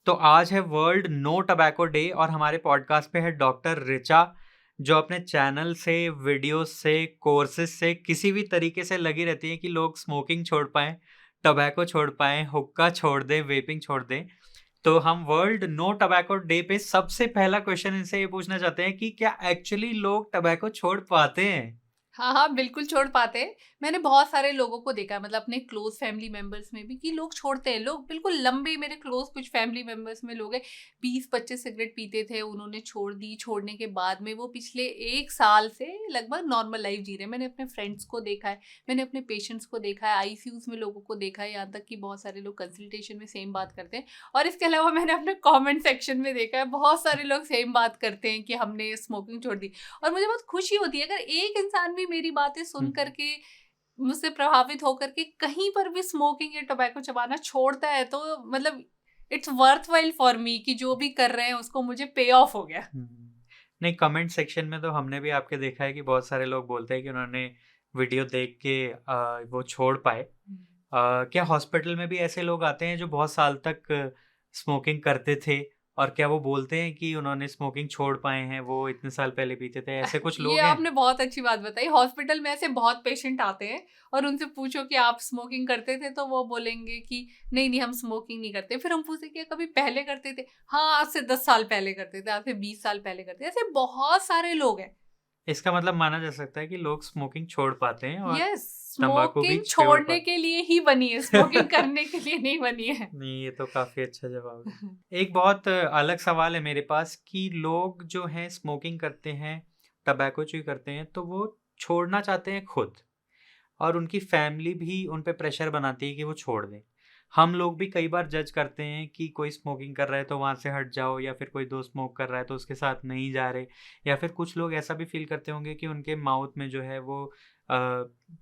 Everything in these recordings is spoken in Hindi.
तो आज है वर्ल्ड नो टबैको डे और हमारे पॉडकास्ट पे है डॉक्टर रिचा, जो अपने चैनल से, वीडियोस से, कोर्सेज से किसी भी तरीके से लगी रहती है कि लोग स्मोकिंग छोड़ पाएं, टबैको छोड़ पाएं, हुक्का छोड़ दें, वेपिंग छोड़ दें। तो हम वर्ल्ड नो टबैको डे पे सबसे पहला क्वेश्चन इनसे ये पूछना चाहते हैं कि क्या एक्चुअली लोग टबैको छोड़ पाते हैं? हाँ, हाँ, बिल्कुल छोड़ पाते हैं। मैंने बहुत सारे लोगों को देखा है, मतलब अपने क्लोज़ फैमिली मेंबर्स में भी, कि लोग छोड़ते हैं। लोग बिल्कुल लंबे, मेरे क्लोज़ कुछ फैमिली मेंबर्स में लोग हैं, 20-25 सिगरेट पीते थे, उन्होंने छोड़ दी। छोड़ने के बाद में वो पिछले 1 साल से लगभग नॉर्मल लाइफ़ जी रहे हैं। मैंने अपने फ्रेंड्स को देखा है, मैंने अपने पेशेंट्स को देखा है, आईसीयूज़ में लोगों को देखा है, यहाँ तक कि बहुत सारे लोग कंसल्टेशन में सेम बात करते हैं। और इसके अलावा मैंने अपने कमेंट सेक्शन में देखा है, बहुत सारे लोग सेम बात करते हैं कि हमने स्मोकिंग छोड़ दी। और मुझे बहुत खुशी होती है अगर एक इंसान भी मेरी बातें सुन करके, मुझसे प्रभावित होकर के कहीं पर भी स्मोकिंग या टोबैको चबाना छोड़ता है, तो मतलब इट्स वर्थवाइल फॉर मी कि जो भी कर रहे हैं उसको मुझे पे ऑफ हो गया। हम्म। नहीं, कमेंट सेक्शन में तो हमने भी आपके देखा है कि बहुत सारे लोग बोलते हैं कि उन्होंने वीडियो देख के वो छोड़ पाए। क्या हॉस्पिटल में भी ऐसे लोग आते हैं जो बहुत साल तक स्मोकिंग करते थे, और क्या वो बोलते हैं कि उन्होंने स्मोकिंग छोड़ पाए हैं, वो इतने साल पहले पीते थे? ऐसे कुछ ये लोग हैं? आपने बहुत अच्छी बात बताई। हॉस्पिटल में ऐसे बहुत पेशेंट आते हैं और उनसे पूछो कि आप स्मोकिंग करते थे, तो वो बोलेंगे कि नहीं नहीं, हम स्मोकिंग नहीं करते। फिर हम पूछते कि कभी पहले करते थे? हाँ, आज से 10 साल पहले करते थे, आज से 20 साल पहले करते थे। ऐसे बहुत सारे लोग हैं। इसका मतलब माना जा सकता है कि लोग स्मोकिंग छोड़ पाते हैं और यस, तंबाकू भी स्मोकिंग छोड़ छोड़ने पाते के लिए ही बनी है, स्मोकिंग करने के लिए नहीं बनी है। नहीं, ये तो काफ़ी अच्छा जवाब है। एक बहुत अलग सवाल है मेरे पास कि लोग जो हैं स्मोकिंग करते हैं, टबैको च्यू करते हैं, तो वो छोड़ना चाहते हैं खुद, और उनकी फैमिली भी उन पे प्रेशर बनाती है कि वो छोड़ दें। हम लोग भी कई बार जज करते हैं कि कोई स्मोकिंग कर रहा है तो वहाँ से हट जाओ, या फिर कोई दोस्त स्मोक कर रहा है तो उसके साथ नहीं जा रहे, या फिर कुछ लोग ऐसा भी फील करते होंगे कि उनके माउथ में जो है वो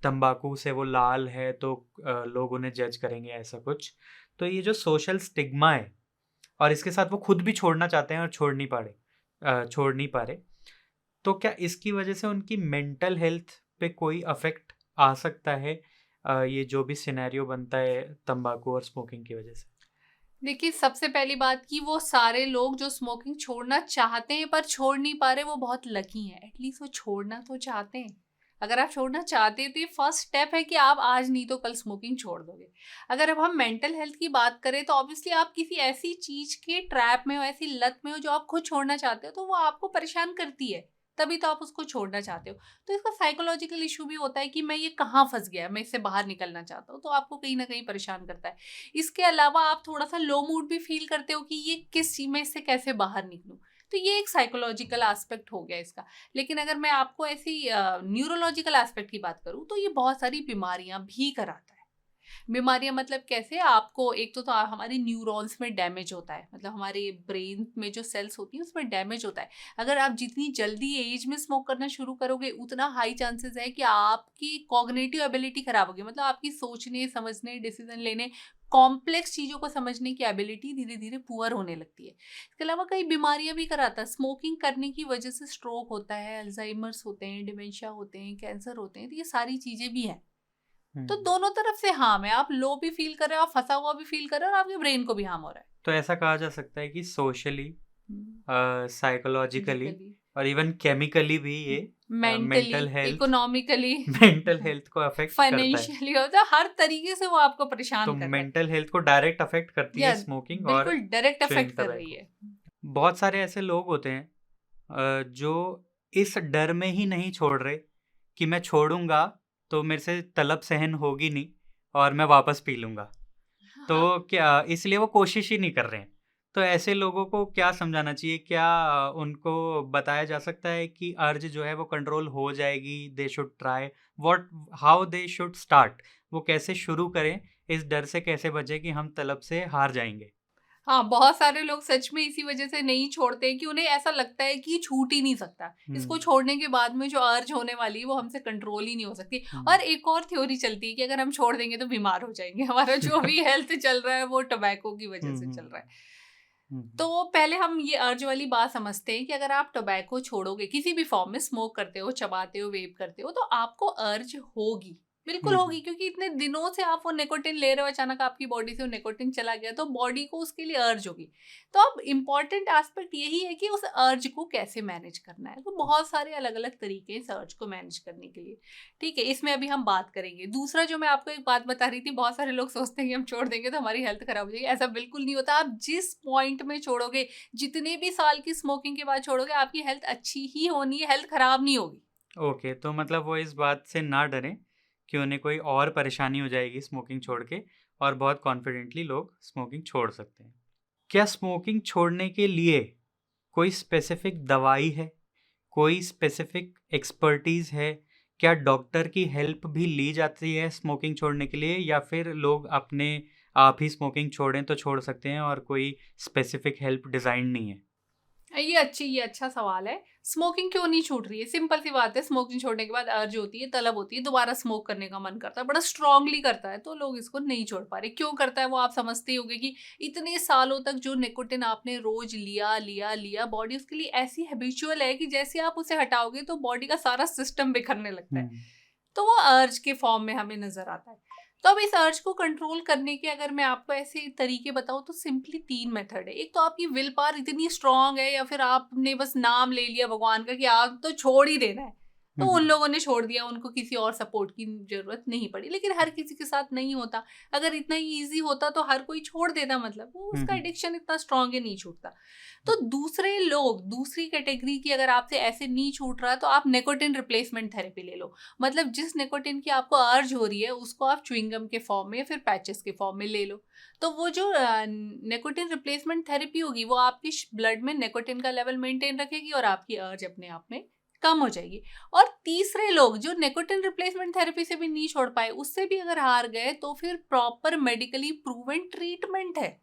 तंबाकू से वो लाल है, तो लोग उन्हें जज करेंगे, ऐसा कुछ। तो ये जो सोशल स्टिग्मा है, और इसके साथ वो खुद भी छोड़ना चाहते हैं और छोड़ नहीं पा रहे, तो क्या इसकी वजह से उनकी मेंटल हेल्थ पे कोई अफेक्ट आ सकता है? ये जो भी सिनेरियो बनता है तंबाकू और स्मोकिंग की वजह से। देखिए, सबसे पहली बात कि वो सारे लोग जो स्मोकिंग छोड़ना चाहते हैं पर छोड़ नहीं पा रहे, वो बहुत लकी हैं। एटलीस्ट वो छोड़ना तो चाहते हैं। अगर आप छोड़ना चाहते हैं तो ये फर्स्ट स्टेप है कि आप आज नहीं तो कल स्मोकिंग छोड़ दोगे। अगर अब हम मेंटल हेल्थ की बात करें, तो ऑब्वियसली आप किसी ऐसी चीज के ट्रैप में हो, ऐसी लत में हो जो आप खुद छोड़ना चाहते हो, तो वो आपको परेशान करती है। तभी तो आप उसको छोड़ना चाहते हो। तो इसका साइकोलॉजिकल इशू भी होता है कि मैं ये कहाँ फंस गया, मैं इससे बाहर निकलना चाहता हूँ, तो आपको कहीं ना कहीं परेशान करता है। इसके अलावा आप थोड़ा-सा लो मूड भी फ़ील करते हो कि ये किस चीज़ में, इससे कैसे बाहर निकलूँ? तो ये एक साइकोलॉजिकल एस्पेक्ट हो गया इसका। लेकिन अगर मैं आपको ऐसी न्यूरोलॉजिकल एस्पेक्ट की बात करूँ, तो ये बहुत सारी बीमारियाँ भी कराता है। बीमारियाँ मतलब कैसे? आपको एक तो हमारे न्यूरॉन्स में डैमेज होता है, मतलब हमारे ब्रेन में जो सेल्स होती हैं उसमें डैमेज होता है। अगर आप जितनी जल्दी एज में स्मोक करना शुरू करोगे, उतना हाई चांसेस है कि आपकी कॉग्निटिव एबिलिटी खराब होगी, मतलब आपकी सोचने, समझने, डिसीजन लेने, कॉम्प्लेक्स चीज़ों को समझने की एबिलिटी धीरे-धीरे पुअर होने लगती है। इसके अलावा कई बीमारियाँ भी कराता है। स्मोकिंग करने की वजह से स्ट्रोक होता है, अल्ज़ाइमर्स होते हैं, डिमेंशिया होते हैं, कैंसर होते हैं, तो ये सारी चीज़ें भी हैं। तो हम्म। दोनों तरफ से हार्म है। आप लो भी फ़ील कर रहे हो, आप फँसा हुआ भी फ़ील कर रहे हो, और आपके ब्रेन को भी हार्म हो रहा है। तो ऐसा कहा जा सकता है कि सोशली, हुँ, साइकोलॉजिकली फिज़िकली, और इवन केमिकली भी ये mentally, mental health economically, mental health को अफेक्ट करता है। फाइनेंशियली होता है, हर तरीके से वो आपको तो परेशान कर रहा है। मेंटल हेल्थ को डायरेक्ट अफेक्ट करती है या स्मोकिंग और बिल्कुल डायरेक्ट च्युइंग अफ़ेक्ट कर रही टबैको। है। बहुत सारे ऐसे लोग होते हैं जो इस डर में ही नहीं छोड़ रहे कि मैं छोड़ूंगा तो मेरे से तलब सहन होगी नहीं और मैं वापस पी लूंगा, तो हाँ। क्या इसलिए वो कोशिश ही नहीं कर रहे हैं। तो ऐसे लोगों को क्या समझाना चाहिए? क्या उनको बताया जा सकता है कि अर्ज जो है वो कंट्रोल हो जाएगी, they should try, what, how they should start, वो कैसे शुरू करें, इस डर से कैसे बचे कि हम तलब से हार जाएंगे? हाँ, बहुत सारे लोग सच में इसी वज़ह से नहीं छोड़ते हैं कि उन्हें ऐसा लगता है कि ये छूट ही नहीं सकता। इसको हम्म। छोड़ने के बाद में जो अर्ज होने वाली है, वो हमसे कंट्रोल ही नहीं हो सकती। हम्म। और एक और थ्योरी चलती है कि अगर हम छोड़ देंगे तो बीमार हो जाएँगे। हमारा जो भी हेल्थ चल रहा है, वो टोबैको की वज़ह हम्म। से चल हम्म। रहा है। हम्म। तो पहले हम ये अर्ज वाली बात समझते हैं कि अगर आप टोबैको छोड़ोगे, किसी भी फॉर्म में स्मोक करते हो, चबाते हो, वेप करते हो, तो आपको अर्ज होगी। बिल्कुल होगी, क्योंकि इतने दिनों से आप वो निकोटिन ले रहे हो, अचानक आपकी बॉडी से वो निकोटिन चला गया तो बॉडी को उसके लिए अर्ज होगी। तो अब इम्पॉर्टेंट एस्पेक्ट यही है कि उस अर्ज को कैसे मैनेज करना है। तो बहुत सारे अलग अलग तरीके हैं इस अर्ज को मैनेज करने के लिए, ठीक है, इसमें अभी हम बात करेंगे। दूसरा जो मैं आपको एक बात बता रही थी, बहुत सारे लोग सोचते हैं कि हम छोड़ देंगे तो हमारी हेल्थ खराब हो जाएगी। ऐसा बिल्कुल नहीं होता। आप जिस पॉइंट में छोड़ोगे, जितने भी साल की स्मोकिंग के बाद छोड़ोगे, आपकी हेल्थ अच्छी ही होनी है, हेल्थ खराब नहीं होगी। ओके, तो मतलब वो इस बात से ना डरें कि उन्हें कोई और परेशानी हो जाएगी स्मोकिंग छोड़ के, और बहुत कॉन्फिडेंटली लोग स्मोकिंग छोड़ सकते हैं। क्या स्मोकिंग छोड़ने के लिए कोई स्पेसिफिक दवाई है, कोई स्पेसिफिक एक्सपर्टीज़ है? क्या डॉक्टर की हेल्प भी ली जाती है स्मोकिंग छोड़ने के लिए, या फिर लोग अपने आप ही स्मोकिंग छोड़ें तो छोड़ सकते हैं और कोई स्पेसिफिक हेल्प डिज़ाइन नहीं है? ये अच्छा सवाल है। स्मोकिंग क्यों नहीं छूट रही है? सिंपल सी बात है, स्मोकिंग छोड़ने के बाद अर्ज होती है, तलब होती है, दोबारा स्मोक करने का मन करता है, बड़ा स्ट्रांगली करता है, तो लोग इसको नहीं छोड़ पा रहे। क्यों करता है वो आप समझते ही होंगे कि इतने सालों तक जो निकोटिन आपने रोज लिया लिया लिया, बॉडी उसके लिए ऐसी हैबिचुअल है कि जैसे आप उसे हटाओगे तो बॉडी का सारा सिस्टम बिखरने लगता है। तो वो अर्ज के फॉर्म में हमें नजर आता है। तो अब इस अर्ज को कंट्रोल करने के अगर मैं आपको ऐसे तरीके बताऊं तो सिंपली 3 मेथड है। एक तो आपकी विल पावर इतनी स्ट्रांग है, या फिर आपने बस नाम ले लिया भगवान का कि आप तो छोड़ ही देना है, तो उन लोगों ने छोड़ दिया, उनको किसी और सपोर्ट की जरूरत नहीं पड़ी। लेकिन हर किसी के साथ नहीं होता। अगर इतना ही ईजी होता तो हर कोई छोड़ देता, मतलब वो उसका एडिक्शन इतना स्ट्रांग है, नहीं छूटता। तो दूसरे लोग, दूसरी कैटेगरी की अगर आपसे ऐसे नहीं छूट रहा तो आप निकोटिन रिप्लेसमेंट थेरेपी ले लो। मतलब जिस निकोटिन की आपको अर्ज हो रही है उसको आप च्युइंगम के फॉर्म में या फिर पैचेस के फॉर्म में ले लो। तो वो जो निकोटिन रिप्लेसमेंट थेरेपी होगी वो आपकी ब्लड में निकोटिन का लेवल मेंटेन रखेगी और आपकी अर्ज अपने आप में कम हो जाएगी। और तीसरे लोग जो निकोटिन रिप्लेसमेंट थेरेपी से भी नहीं छोड़ पाए, उससे भी अगर हार गए, तो फिर प्रॉपर मेडिकली प्रूवन ट्रीटमेंट है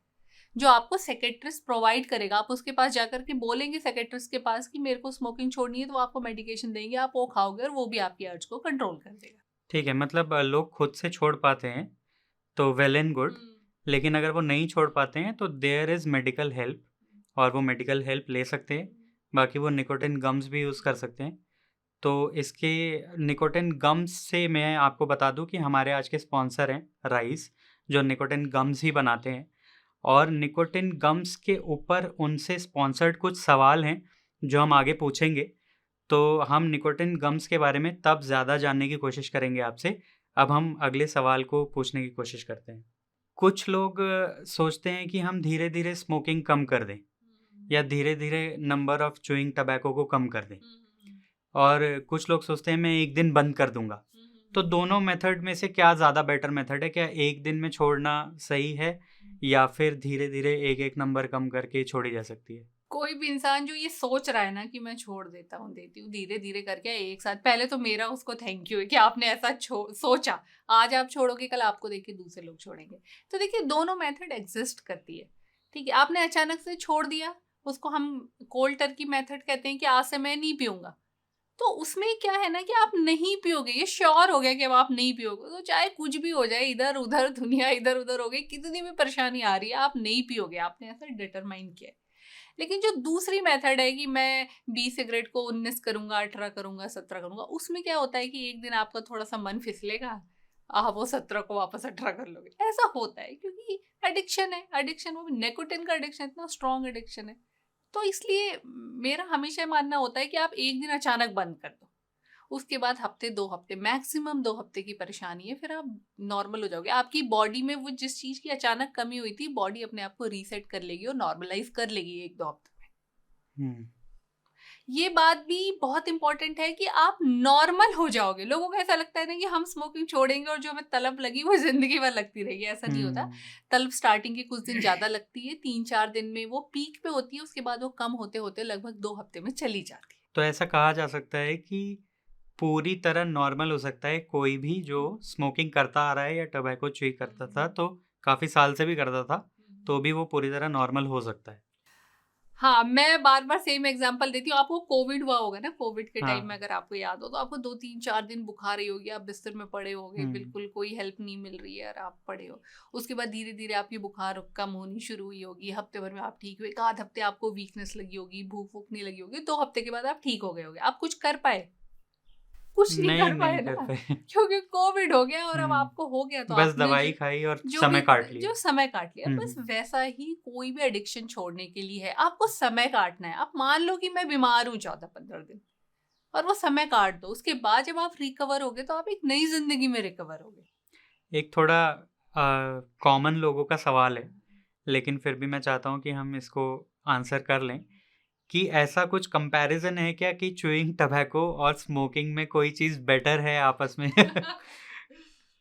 जो आपको साइकियाट्रिस्ट प्रोवाइड करेगा। आप उसके पास जाकर के बोलेंगे साइकियाट्रिस्ट के पास कि मेरे को स्मोकिंग छोड़नी है, तो वो आपको मेडिकेशन देंगे, आप वो खाओगे और वो भी आपकी अर्ज को कंट्रोल कर देगा। ठीक है, मतलब लोग खुद से छोड़ पाते हैं तो वेल एंड गुड, लेकिन अगर वो नहीं छोड़ पाते हैं तो देयर इज़ मेडिकल हेल्प, और वो मेडिकल हेल्प ले सकते हैं। बाकी वो निकोटिन गम्स भी यूज़ कर सकते हैं। तो इसके निकोटिन गम्स से मैं आपको बता दूं कि हमारे आज के स्पॉन्सर हैं राइस, जो निकोटिन गम्स ही बनाते हैं। और निकोटिन गम्स के ऊपर उनसे स्पॉन्सर्ड कुछ सवाल हैं जो हम आगे पूछेंगे। तो हम निकोटिन गम्स के बारे में तब ज़्यादा जानने की कोशिश करेंगे आपसे। अब हम अगले सवाल को पूछने की कोशिश करते हैं। कुछ लोग सोचते हैं कि हम धीरे धीरे स्मोकिंग कम कर दें, या धीरे धीरे नंबर ऑफ च्युइंग टबैको को कम कर दें, और कुछ लोग सोचते हैं मैं एक दिन बंद कर दूंगा। तो दोनों मेथड में से क्या ज़्यादा बेटर मेथड है? क्या एक दिन में छोड़ना सही है, या फिर धीरे धीरे एक एक नंबर कम करके छोड़ी जा सकती है? कोई भी इंसान जो ये सोच रहा है ना कि मैं छोड़ देता हूँ, देती हूँ, धीरे धीरे करके एक साथ, पहले तो मेरा उसको थैंक यू है कि आपने ऐसा सोचा। आज आप छोड़ोगे, कल आपको देख के दूसरे लोग छोड़ेंगे। तो देखिए, दोनों मेथड एग्जिस्ट करती है, ठीक है। आपने अचानक से छोड़ दिया, उसको हम कोल्ड टर्की मेथड कहते हैं कि आज से मैं नहीं पीऊंगा। तो उसमें क्या है ना कि आप नहीं पियोगे, ये श्योर हो गया कि अब आप नहीं पियोगे, तो चाहे कुछ भी हो जाए, इधर उधर दुनिया इधर उधर हो गई, कितनी भी परेशानी आ रही है, आप नहीं पियोगे, आपने ऐसा डिटरमाइन किया है। लेकिन जो दूसरी मेथड है कि मैं 20 सिगरेट को 19 करूंगा, 18 करूंगा, 17 करूंगा, उसमें क्या होता है कि एक दिन आपका थोड़ा सा मन फिसलेगा, आप वो 17 को वापस 18 कर लोगे। ऐसा होता है क्योंकि एडिक्शन है, एडिक्शन, वो भी निकोटिन का एडिक्शन, इतना स्ट्रॉन्ग एडिक्शन है। तो इसलिए मेरा हमेशा मानना होता है कि आप एक दिन अचानक बंद कर दो, उसके बाद हफ्ते 2 हफ्ते, मैक्सिमम 2 हफ्ते की परेशानी है, फिर आप नॉर्मल हो जाओगे। आपकी बॉडी में वो जिस चीज की अचानक कमी हुई थी, बॉडी अपने आप को रीसेट कर लेगी और नॉर्मलाइज कर लेगी 1-2 हफ्ते में। ये बात भी बहुत इंपॉर्टेंट है कि आप नॉर्मल हो जाओगे। लोगों को ऐसा लगता है ना कि हम स्मोकिंग छोड़ेंगे और जो हमें तलब लगी वो जिंदगी भर लगती रहेगी, ऐसा नहीं होता। तलब स्टार्टिंग के कुछ दिन ज्यादा लगती है, 3-4 दिन में वो पीक पे होती है, उसके बाद वो कम होते होते लगभग 2 हफ्ते में चली जाती है। तो ऐसा कहा जा सकता है कि पूरी तरह नॉर्मल हो सकता है कोई भी जो स्मोकिंग करता आ रहा है या टबैको च्युई करता था, तो काफ़ी साल से भी करता था, तो भी वो पूरी तरह नॉर्मल हो सकता है। हाँ, मैं बार बार सेम एग्जांपल देती हूँ। आपको कोविड हुआ होगा ना, कोविड के टाइम में हाँ। अगर आपको याद हो तो आपको 2-3-4 दिन बुखार रही होगी, आप बिस्तर में पड़े होगे, बिल्कुल कोई हेल्प नहीं मिल रही है और आप पड़े हो। उसके बाद धीरे धीरे आपकी बुखार कम होनी शुरू हुई होगी, हफ्ते भर में आप ठीक हुए, 1 आध हफ्ते आपको वीकनेस लगी होगी, भूख वूख नहीं लगी होगी, 2 हफ्ते के बाद आप ठीक हो गए होगे। आप कुछ कर पाए? कुछ नहीं कर पाए नहीं ना, कर पाए। क्योंकि कोविड हो गया और अब आपको हो गया तो बस आपने दवाई खाई और जो समय भी काट लिया। जो समय काट लिया, बस हम्म। वैसा ही कोई भी एडिक्शन छोड़ने के लिए है, आपको समय काटना है। आप मान लो कि मैं बीमार हूँ 14-15 दिन, और वो समय काट दो, उसके बाद जब आप रिकवर होगे तो आप एक नई जिंदगी में रिकवर होगे। एक थोड़ा कॉमन लोगों का सवाल है, लेकिन फिर भी मैं चाहता हूँ कि हम इसको आंसर कर लें कि ऐसा कुछ कंपैरिजन है क्या कि च्यूइंग टबैको और स्मोकिंग में कोई चीज़ बेटर है आपस में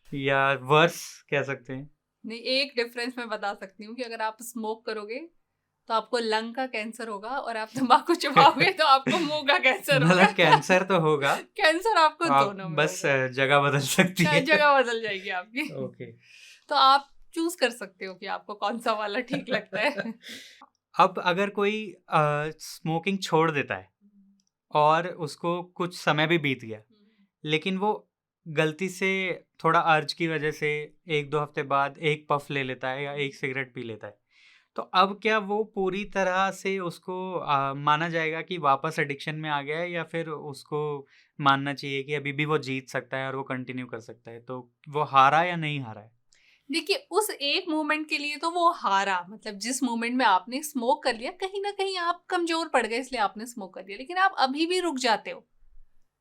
या वर्स कह सकते हैं? नहीं, एक डिफरेंस मैं बता सकती हूँ कि अगर आप स्मोक करोगे तो आपको लंग का कैंसर होगा, और आप तंबाकू चबाओगे तो आपको मुंह का कैंसर होगा। मतलब कैंसर तो होगा, कैंसर आपको आप दोनों में बस होगा। जगह बदल सकती है। जगह बदल जाएगी आपकी। ओके। तो आप चूज कर सकते हो कि आपको कौन सा वाला ठीक लगता है। अब अगर कोई स्मोकिंग छोड़ देता है और उसको कुछ समय भी बीत गया, लेकिन वो गलती से थोड़ा अर्ज की वजह से 1-2 हफ्ते बाद एक पफ ले लेता है या एक सिगरेट पी लेता है, तो अब क्या वो पूरी तरह से उसको माना जाएगा कि वापस एडिक्शन में आ गया है, या फिर उसको मानना चाहिए कि अभी भी वो जीत सकता है और वो कंटिन्यू कर सकता है? तो वो हारा या नहीं हारा है? देखिए, उस एक मोमेंट के लिए तो वो हारा, मतलब जिस मोमेंट में आपने स्मोक कर लिया, कहीं ना कहीं आप कमजोर पड़ गए इसलिए आपने स्मोक कर लिया, लेकिन आप अभी भी रुक जाते हो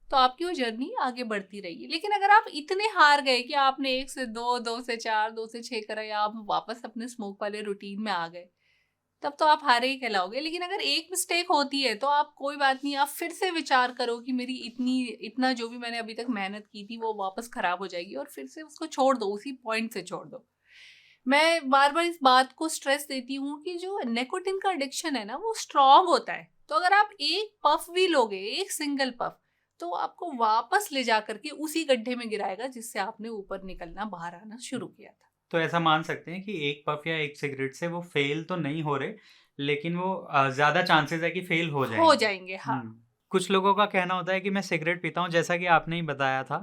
तो आपकी वो जर्नी आगे बढ़ती रहेगी। लेकिन अगर आप इतने हार गए कि आपने 1 से 2, 2 से 4, 2 से 6 करा, या आप वापस अपने स्मोक वाले रूटीन में आ गए, तब तो आप हारे ही कहलाओगे। लेकिन अगर एक मिस्टेक होती है तो आप, कोई बात नहीं, आप फिर से विचार करो कि मेरी इतना जो भी मैंने अभी तक मेहनत की थी वो वापस खराब हो जाएगी, और फिर से उसको छोड़ दो, उसी पॉइंट से छोड़ दो। मैं बार बार इस बात को स्ट्रेस देती हूँ कि जो निकोटिन का एडिक्शन है ना, वो स्ट्रांग होता है। तो अगर आप एक पफ भी लोगे, एक सिंगल पफ, तो आपको वापस ले जा करके उसी गड्ढे में गिराएगा जिससे आपने ऊपर निकलना, बाहर आना शुरू किया था। तो ऐसा मान सकते हैं कि एक पफ या एक सिगरेट से वो फेल तो नहीं हो रहे, लेकिन वो ज़्यादा चांसेस है कि फेल हो जाएंगे। हाँ। कुछ लोगों का कहना होता है कि मैं सिगरेट पीता हूँ, जैसा कि आपने ही बताया था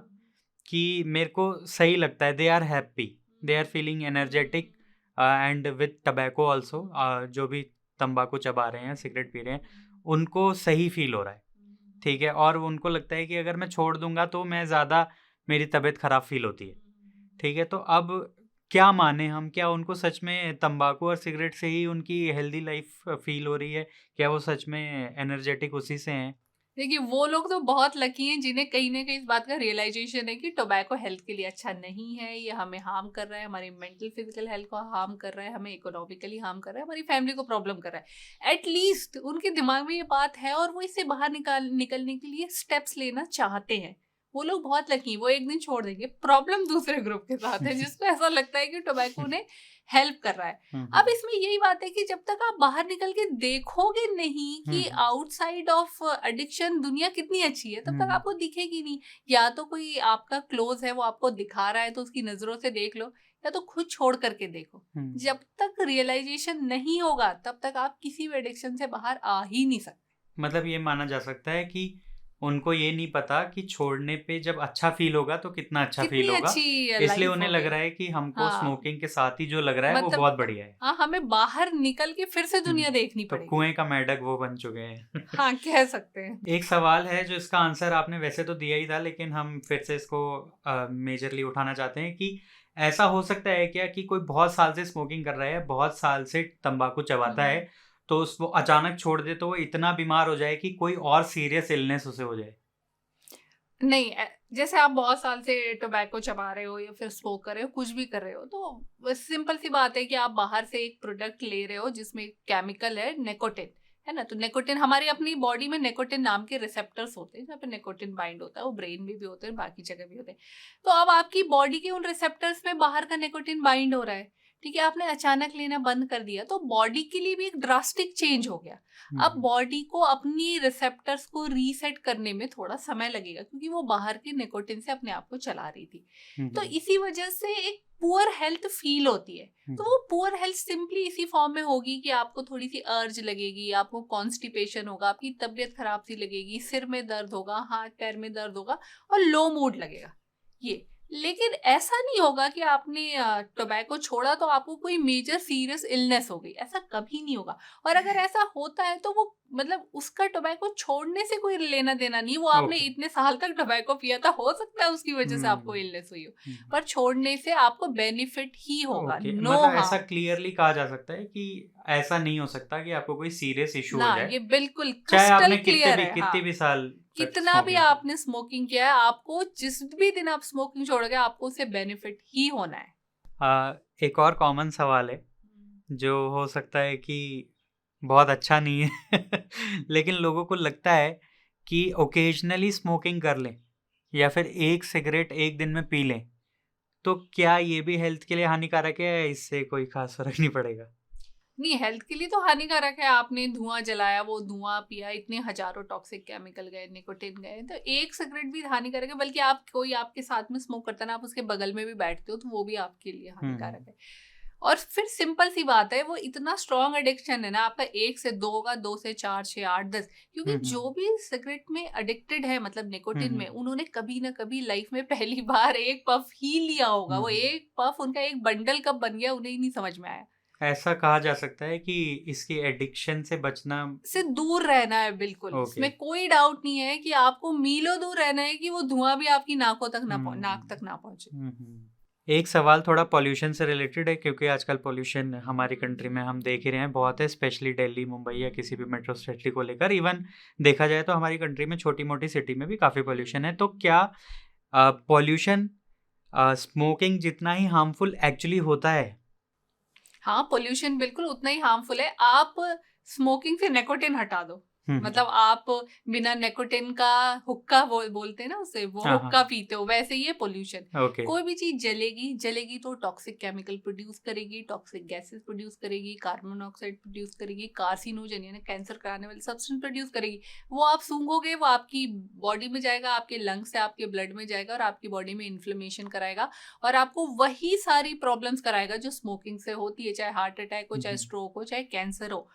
कि मेरे को सही लगता है, they are happy, they are feeling energetic and with tobacco also, जो भी तंबाकू चबा रहे हैं, सिगरेट पी रहे हैं, उनको सही फील हो रहा है, ठीक है, और उनको लगता है कि अगर मैं छोड़ दूंगा तो मैं ज़्यादा, मेरी तबीयत ख़राब फील होती है, ठीक है। तो अब क्या माने हम, क्या उनको सच में तंबाकू और सिगरेट से ही उनकी हेल्दी लाइफ फील हो रही है? क्या वो सच में एनर्जेटिक उसी से हैं? देखिए, वो लोग तो बहुत लकी हैं जिन्हें कहीं ना कहीं इस बात का रियलाइजेशन है कि टोबैको हेल्थ के लिए अच्छा नहीं है, ये हमें हार्म कर रहा है, हमारी मेंटल फिजिकल हेल्थ को हार्म कर रहा है, हमें इकोनॉमिकली हार्म कर रहा है, हमारी फैमिली को प्रॉब्लम कर रहा है। एटलीस्ट उनके दिमाग में ये बात है और वो इससे बाहर निकलने के लिए स्टेप्स लेना चाहते हैं। वो लोग बहुत लकी हैं, वो एक दिन छोड़ देंगे। प्रॉब्लम दूसरे ग्रुप के साथ है जिसको ऐसा लगता है कि टोबैको ने हेल्प कर रहा है। अब इसमें यही बात है कि जब तक आप बाहर निकल के देखोगे नहीं कि आउटसाइड ऑफ एडिक्शन दुनिया कितनी अच्छी है, तब तक आपको दिखेगी नहीं। या तो कोई आपका क्लोज है, वो आपको दिखा रहा है तो उसकी नजरों से देख लो, या तो खुद छोड़ करके देखो। जब तक रियलाइजेशन नहीं होगा तब तक आप किसी भी एडिक्शन से बाहर आ ही नहीं सकते। मतलब ये माना जा सकता है कि उनको ये नहीं पता कि छोड़ने पे जब अच्छा फील होगा तो कितना अच्छा फील कितनी होगा, अच्छी इसलिए लाइफ उन्हें लग होगी। रहा है कि हमको हाँ, स्मोकिंग के साथ ही जो लग रहा है वो मतलब बहुत बढ़िया है। हाँ, हमें बाहर निकल के फिर से दुनिया देखनी तो पड़ेगी। कुएं का मेंढक वो बन चुके हैं। हाँ, कह सकते हैं। एक सवाल है जो इसका आंसर आपने वैसे तो दिया ही था, लेकिन हम फिर से इसको मेजरली उठाना चाहते हैं कि ऐसा हो सकता है क्या कि कोई बहुत साल से स्मोकिंग कर रहा है, बहुत साल से तंबाकू चबाता है, तो वो अचानक छोड़ दे तो वो इतना बीमार हो जाए कि कोई और सीरियस इलनेस उसे हो जाए? नहीं, जैसे आप बहुत साल से टोबैको चबा रहे हो या फिर स्मोक कर रहे हो, कुछ भी कर रहे हो, तो सिंपल सी बात है कि आप बाहर से एक प्रोडक्ट ले रहे हो जिसमें केमिकल है निकोटिन, है ना। तो निकोटिन, हमारी अपनी बॉडी में निकोटिन नाम के रिसेप्टर्स होते हैं जहाँ पे निकोटिन बाइंड होता है। वो ब्रेन में भी होते हैं, बाकी जगह भी होते हैं। तो अब आपकी बॉडी के उन रिसेप्टर्स में बाहर का निकोटिन बाइंड हो रहा है, ठीक है। आपने अचानक लेना बंद कर दिया तो बॉडी के लिए भी एक ड्रास्टिक चेंज हो गया। अब बॉडी को अपनी रिसेप्टर्स को रीसेट करने में थोड़ा समय लगेगा, क्योंकि वो बाहर के निकोटिन से अपने आप को चला रही थी। तो इसी वजह से एक पुअर हेल्थ फील होती है। तो वो पुअर हेल्थ सिंपली इसी फॉर्म में होगी कि आपको थोड़ी सी अर्ज लगेगी, आपको कॉन्स्टिपेशन होगा, आपकी तबीयत खराब सी लगेगी, सिर में दर्द होगा, हाथ पैर में दर्द होगा और लो मूड लगेगा, ये। लेकिन ऐसा नहीं होगा कि आपने टोबैको छोड़ा तो आपको कोई मेजर सीरियस इलनेस हो गई, ऐसा कभी नहीं होगा। और अगर ऐसा होता है तो वो मतलब उसका टोबैको छोड़ने से कोई लेना देना नहीं, वो आपने ओके। इतने साल तक टोबैको पिया था, हो सकता है उसकी वजह से आपको हम्म। इलनेस हुई हो, हम्म। पर छोड़ने से आपको बेनिफिट ही होगा, ओके, नो मतलब ऐसा हार्म। क्लियरली कहा जा सकता है कि ऐसा नहीं हो सकता कि आपको कोई सीरियस इशू ना, हो जाए, ये बिल्कुल चाहे क्रिस्टल आपने क्लियर है। हाँ, कितने भी साल तक कितना भी स्मोकिंग की। आपने स्मोकिंग किया है, आपको जिस भी दिन आप स्मोकिंग छोड़ोगे आपको उससे बेनिफिट ही होना है। एक और कॉमन सवाल है जो हो सकता है कि बहुत अच्छा नहीं है लेकिन लोगों को लगता है कि ओकेजनली स्मोकिंग कर लें या फिर एक सिगरेट एक दिन में पी लें, तो क्या ये भी हेल्थ के लिए हानिकारक है या इससे कोई खास फर्क नहीं पड़ेगा? नहीं, हेल्थ के लिए तो हानिकारक है। आपने धुआं जलाया, वो धुआं पिया, इतने हजारों टॉक्सिक केमिकल गए, निकोटिन गए, तो एक सिगरेट भी हानिकारक है। बल्कि आप कोई आपके साथ में स्मोक करता है ना, आप उसके बगल में भी बैठते हो तो वो भी आपके लिए हम्म। हानिकारक है। और फिर सिंपल सी बात है, वो इतना स्ट्रॉन्ग एडिक्शन है ना आपका, 1 से 2 होगा, 2 से 4, 6, 8, 10। क्योंकि हम्म। जो भी सिगरेट में एडिक्टेड है, मतलब निकोटिन में, हम्म। उन्होंने कभी ना कभी लाइफ में पहली बार एक पफ ही लिया होगा। वो हम्म। एक पफ उनका एक बंडल कब बन गया उन्हें ही नहीं समझ में आया। ऐसा कहा जा सकता है कि इसकी एडिक्शन से बचना। से दूर रहना है, बिल्कुल ओके। इसमें कोई डाउट नहीं है कि आपको मीलों दूर रहना है कि वो धुआं भी आपकी नाकों तक नाक तक ना पहुंचे। एक सवाल थोड़ा पॉल्यूशन से रिलेटेड है, क्योंकि आजकल पॉल्यूशन हमारी कंट्री में हम देख ही रहे हैं बहुत है, स्पेशली दिल्ली, मुंबई या किसी भी मेट्रो सिटी को लेकर। इवन देखा जाए तो हमारी कंट्री में छोटी मोटी सिटी में भी काफ़ी पॉल्यूशन है। तो क्या पॉल्यूशन स्मोकिंग जितना ही हार्मफुल एक्चुअली होता है? हाँ, पोल्यूशन बिल्कुल उतना ही हार्मफुल है। आप स्मोकिंग से निकोटिन हटा दो, मतलब आप बिना निकोटिन का हुक्का बोलते हैं ना उसे, वो हाँ हुक्का हाँ। पीते हो, वैसे ही है पोल्यूशन। ओके। कोई भी चीज जलेगी तो टॉक्सिक केमिकल प्रोड्यूस करेगी, टॉक्सिक गैसेस प्रोड्यूस करेगी, कार्बन मोनोऑक्साइड प्रोड्यूस करेगी, कार्सिनोजन यानी कैंसर कराने वाली सब्सटेंस प्रोड्यूस करेगी। वो आप सूंघोगे, वो आपकी बॉडी में जाएगा, आपके लंग्स से आपके ब्लड में जाएगा और आपकी बॉडी में इन्फ्लेमेशन कराएगा और आपको वही सारी प्रॉब्लम्स कराएगा जो स्मोकिंग से होती है, चाहे हार्ट अटैक हो, चाहे स्ट्रोक हो, चाहे कैंसर हो।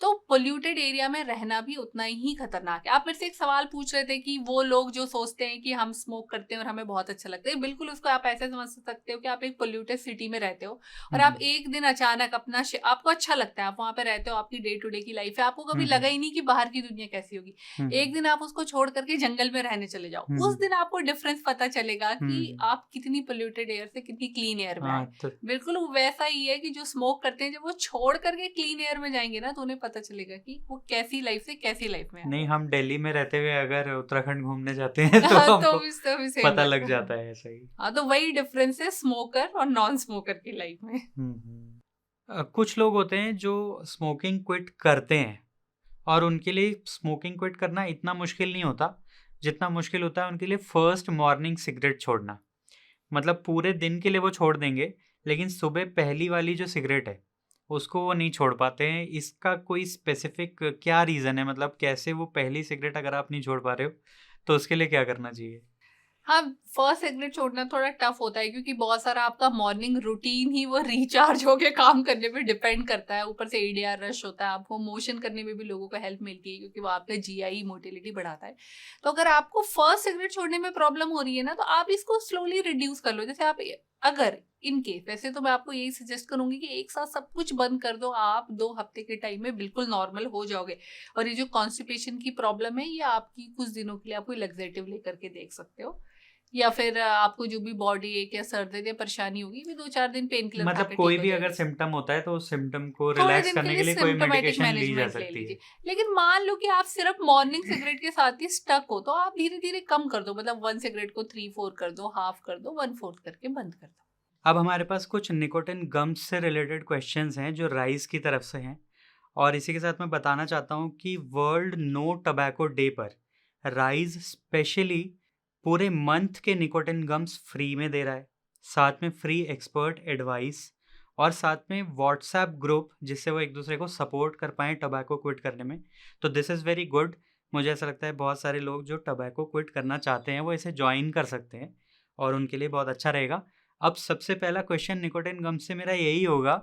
तो पोल्यूटेड एरिया में रहना भी उतना ही खतरनाक है। आप मेरे से एक सवाल पूछ रहे थे कि वो लोग जो सोचते हैं कि हम स्मोक करते हैं और हमें बहुत अच्छा लगता है, बिल्कुल उसको आप ऐसे समझ सकते हो कि आप एक पोल्यूटेड सिटी में रहते हो और आप एक दिन अचानक आपको अच्छा लगता है, आप वहां पे रहते हो, आपकी डे टू डे की लाइफ है, आपको कभी लगा ही नहीं कि बाहर की दुनिया कैसी होगी। एक दिन आप उसको छोड़ करके जंगल में रहने चले जाओ, उस दिन आपको डिफरेंस पता चलेगा कि आप कितनी पोल्यूटेड एयर से कितनी क्लीन एयर में आए। तो बिल्कुल वैसा ही है कि जो स्मोक करते हैं, जब वो छोड़ करके क्लीन एयर में जाएंगे ना, तो उन्हें पता चलेगा कि वो कैसी लाइफ से कैसी लाइफ में आ नहीं, गए। हम दिल्ली में रहते हुए अगर उत्तराखंड घूमने जाते हैं तो हाँ, हमको तो भी सेम पता लग लगता है। जाता है ऐसा ही। हाँ, तो वही डिफरेंस है स्मोकर और नॉन स्मोकर की लाइफ में। कुछ लोग होते हैं जो स्मोकिंग क्विट करते हैं और उनके लिए स्मोकिंग क्विट करना इतना मुश्किल नहीं होता जितना मुश्किल होता है उनके लिए फर्स्ट मॉर्निंग सिगरेट छोड़ना। मतलब पूरे दिन के लिए वो छोड़ देंगे, लेकिन सुबह पहली वाली जो सिगरेट है उसको वो नहीं छोड़ पाते हैं। इसका कोई स्पेसिफिक क्या रीज़न है? मतलब कैसे वो पहली सिगरेट अगर आप नहीं छोड़ पा रहे हो तो उसके लिए क्या करना चाहिए? हाँ, फर्स्ट सिगरेट छोड़ना थोड़ा टफ होता है क्योंकि बहुत सारा आपका मॉर्निंग रूटीन ही वो रिचार्ज होके काम करने पे डिपेंड करता है। ऊपर से एडीआर रश होता है, आपको मोशन करने में भी लोगों को हेल्प मिलती है क्योंकि वो आपका जीआई मोटिलिटी बढ़ाता है। तो अगर आपको फर्स्ट सिगरेट छोड़ने में प्रॉब्लम हो रही है ना, तो आप इसको स्लोली रिड्यूस कर लो। जैसे आप अगर इन केस, वैसे तो मैं आपको यही सजेस्ट करूंगी कि एक साथ सब कुछ बंद कर दो, आप 2 हफ्ते के टाइम में बिल्कुल नॉर्मल हो जाओगे। और ये जो कॉन्स्टिपेशन की प्रॉब्लम है, ये आपकी कुछ दिनों के लिए आप कोई लग्जेटिव लेकर के देख सकते हो, या फिर आपको जो भी बॉडी एक या सर दर्द या परेशानी होगी, भी 2-4 दिन पेन किलर खा मतलब के कोई ठीक हो भी जाएगी। अगर सिम्टम होता है तो उस सिम्टम को थोड़े रिलैक्स दिन के करने लिए के लिए कोई सिम्टोमेटिक मेडिकेशन ली जा मैनेजमेंट ले सकती है। लीजिए। लेकिन मान लो कि आप सिर्फ मॉर्निंग सिगरेट के साथ ही स्टक हो, तो आप धीरे धीरे कम कर दो, मतलब 1 सिगरेट को 3/4 कर दो, हाफ कर दो, 1/4 करके बंद कर दो। अब हमारे पास कुछ निकोटिन गम्स से रिलेटेड क्वेश्चंस हैं जो राइस की तरफ से हैं, और इसी के साथ मैं बताना चाहता हूँ कि वर्ल्ड नो टबैको डे पर राइस स्पेशली पूरे मंथ के निकोटिन गम्स फ्री में दे रहा है, साथ में फ्री एक्सपर्ट एडवाइस और साथ में व्हाट्सएप ग्रुप जिससे वो एक दूसरे को सपोर्ट कर पाएँ टबैको क्विट करने में। तो दिस इज़ वेरी गुड। मुझे ऐसा लगता है बहुत सारे लोग जो टबैको क्विट करना चाहते हैं वो इसे ज्वाइन कर सकते हैं और उनके लिए बहुत अच्छा रहेगा। अब सबसे पहला क्वेश्चन निकोटिन गम से मेरा यही होगा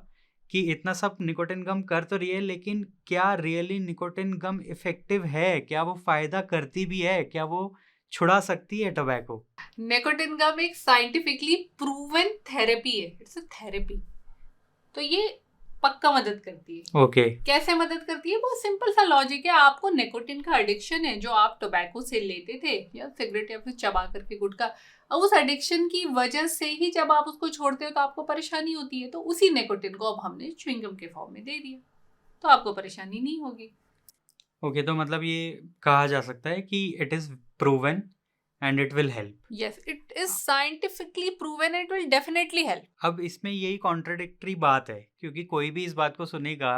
कि इतना सब निकोटिन गम कर तो रही है, लेकिन क्या रियली निकोटिन गम इफ़ेक्टिव है? क्या वो फ़ायदा करती भी है? क्या वो छुड़ा सकती है टोबैको? निकोटिन गम एक साइंटिफिकली प्रूवन थेरेपी है, इट्स अ थेरेपी। तो ये पक्का मदद करती है। ओके। कैसे मदद करती है? बहुत सिंपल सा लॉजिक है। आपको निकोटिन का एडिक्शन है जो आप टोबैको से लेते थे या सिगरेट या फिर चबा करके गुटखा, अब उस एडिक्शन की वजह से ही जब आप उसको छोड़ते हो तो आपको परेशानी होती है। तो उसी निकोटिन को अब हमने च्युइंगम के फॉर्म में दे दिया, तो आपको परेशानी नहीं होगी। ओके, तो मतलब ये कहा जा सकता है कि it is proven and it will help. Yes, it is scientifically proven, it will definitely help. अब इसमें यही कॉन्ट्राडिक्टरी बात है, क्योंकि कोई भी इस बात को सुनेगा